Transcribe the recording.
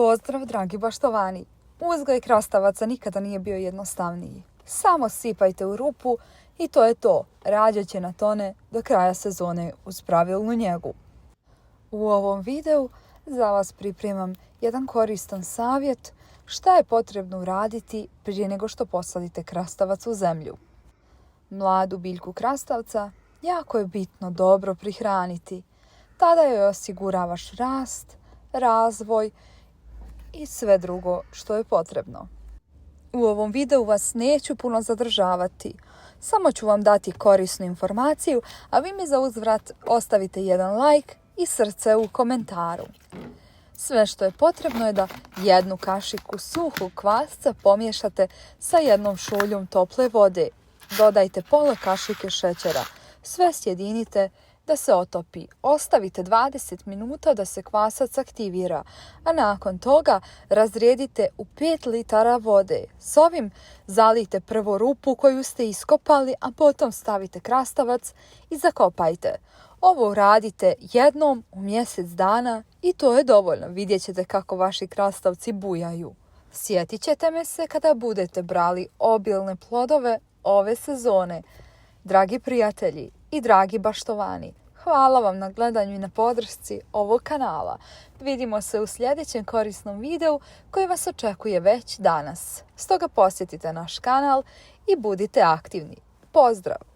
Pozdrav, dragi baštovani! Uzgoj krastavaca nikada nije bio jednostavniji. Samo sipajte u rupu i to je to. Rađa će na tone do kraja sezone uz pravilnu njegu. U ovom videu za vas pripremam jedan koristan savjet šta je potrebno uraditi prije nego što posadite krastavac u zemlju. Mladu biljku krastavca jako je bitno dobro prihraniti. Tada joj osiguravaš rast, razvoj i sve drugo što je potrebno. U ovom videu vas neću puno zadržavati. Samo ću vam dati korisnu informaciju, a vi mi za uzvrat ostavite jedan like i srce u komentaru. Sve što je potrebno je da jednu kašiku suhog kvasca pomiješate sa jednom šuljom tople vode. Dodajte pola kašike šećera. Sve sjedinite da se otopi. Ostavite 20 minuta da se kvasac aktivira, a nakon toga razrijedite u 5 litara vode. S ovim zalijte prvo rupu koju ste iskopali, a potom stavite krastavac i zakopajte. Ovo uradite jednom u mjesec dana i to je dovoljno. Vidjet ćete kako vaši krastavci bujaju. Sjetit ćete me se kada budete brali obilne plodove ove sezone. Dragi prijatelji i dragi baštovani, hvala vam na gledanju i na podršci ovog kanala. Vidimo se u sljedećem korisnom videu koji vas očekuje već danas. Stoga posjetite naš kanal i budite aktivni. Pozdrav!